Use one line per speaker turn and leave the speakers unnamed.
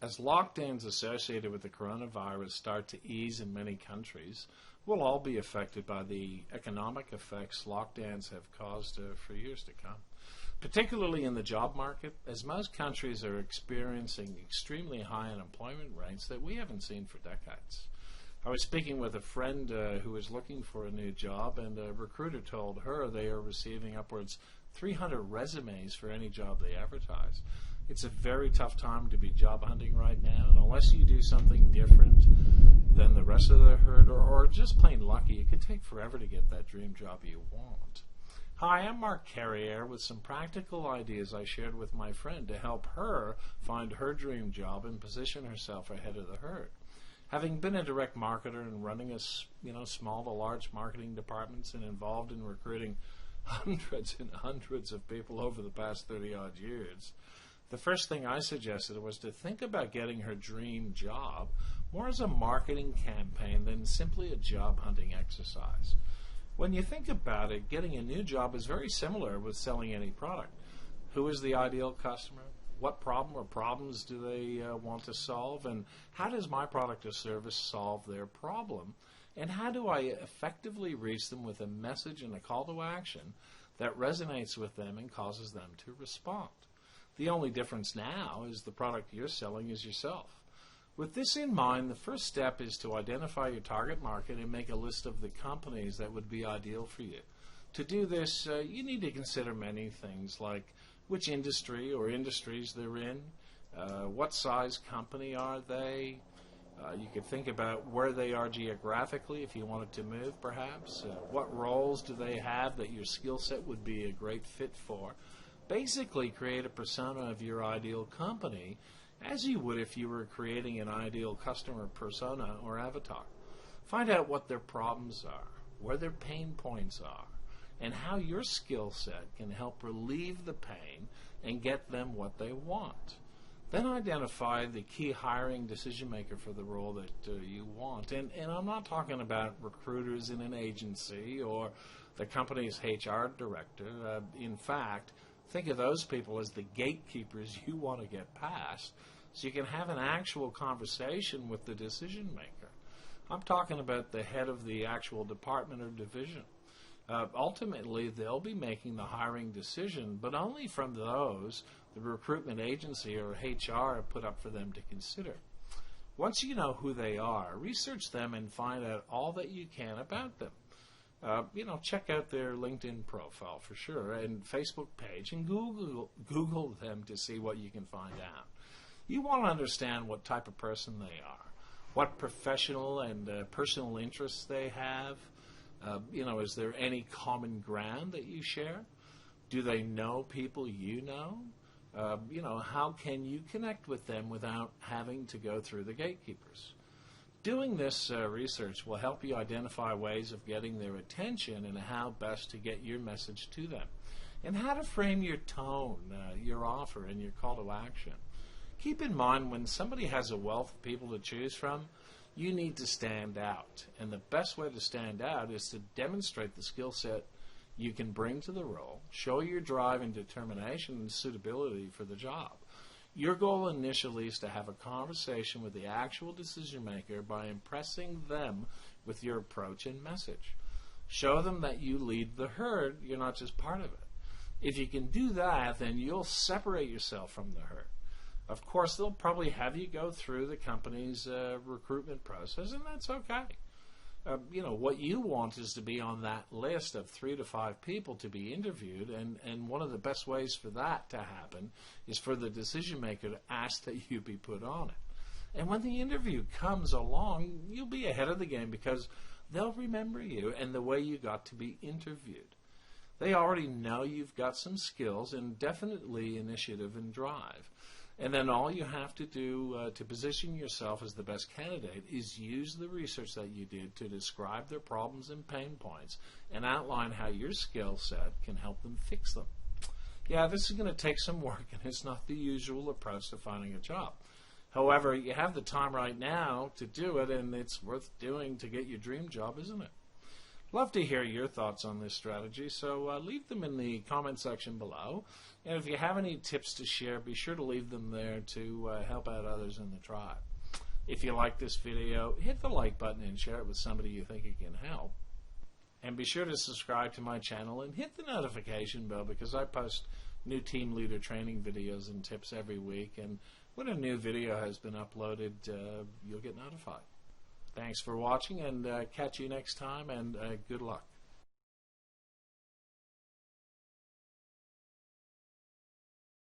As lockdowns associated with the coronavirus start to ease in many countries, we'll all be affected by the economic effects lockdowns have caused for years to come, particularly in the job market, as most countries are experiencing extremely high unemployment rates that we haven't seen for decades. I was speaking with a friend who was looking for a new job, and a recruiter told her they are receiving upwards 300 resumes for any job they advertise. It's a very tough time to be job hunting right now, and unless you do something different than the rest of the herd, or just plain lucky, it could take forever to get that dream job you want. Hi, I'm Mark Carrier with some practical ideas I shared with my friend to help her find her dream job and position herself ahead of the herd. Having been a direct marketer and running a small to large marketing departments and involved in recruiting hundreds and hundreds of people over the past 30-odd years, the first thing I suggested was to think about getting her dream job more as a marketing campaign than simply a job hunting exercise. When you think about it, getting a new job is very similar with selling any product. Who is the ideal customer? What problem or problems do they want to solve? And how does my product or service solve their problem? And how do I effectively reach them with a message and a call to action that resonates with them and causes them to respond? The only difference now is the product you're selling is yourself. With this in mind, the first step is to identify your target market and make a list of the companies that would be ideal for you. To do this, you need to consider many things like which industry or industries they're in, what size company are they. You could think about where they are geographically if you wanted to move, perhaps. What roles do they have that your skill set would be a great fit for? Basically, create a persona of your ideal company as you would if you were creating an ideal customer persona or avatar. Find out what their problems are, where their pain points are, and how your skill set can help relieve the pain and get them what they want. Then identify the key hiring decision maker for the role that you want. And I'm not talking about recruiters in an agency or the company's HR director. In fact, think of those people as the gatekeepers you want to get past so you can have an actual conversation with the decision maker. I'm talking about the head of the actual department or division. Ultimately, they'll be making the hiring decision, but only from those the recruitment agency or HR put up for them to consider. Once you know who they are, research them and find out all that you can about them. Check out their LinkedIn profile for sure, and Facebook page, and Google them to see what you can find out. You want to understand what type of person they are, what professional and personal interests they have. Is there any common ground that you share? Do they know people you know? How can you connect with them without having to go through the gatekeepers? Doing this research will help you identify ways of getting their attention and how best to get your message to them, and how to frame your tone, your offer, and your call to action. Keep in mind, when somebody has a wealth of people to choose from, you need to stand out. And the best way to stand out is to demonstrate the skill set you can bring to the role, show your drive and determination and suitability for the job. Your goal initially is to have a conversation with the actual decision maker by impressing them with your approach and message. Show them that you lead the herd, you're not just part of it. If you can do that, then you'll separate yourself from the herd. Of course, they'll probably have you go through the company's recruitment process, and that's okay. What you want is to be on that list of 3 to 5 people to be interviewed, and one of the best ways for that to happen is for the decision maker to ask that you be put on it. And when the interview comes along, you'll be ahead of the game because they'll remember you and the way you got to be interviewed. They already know you've got some skills and definitely initiative and drive. And then all you have to do to position yourself as the best candidate is use the research that you did to describe their problems and pain points and outline how your skill set can help them fix them. Yeah, this is going to take some work, and it's not the usual approach to finding a job. However, you have the time right now to do it, and it's worth doing to get your dream job, isn't it? Love to hear your thoughts on this strategy, so leave them in the comment section below. And if you have any tips to share, be sure to leave them there to help out others in the tribe. If you like this video, hit the like button and share it with somebody you think it can help. And be sure to subscribe to my channel and hit the notification bell, because I post new team leader training videos and tips every week. And when a new video has been uploaded, you'll get notified. Thanks for watching, and catch you next time, and good luck.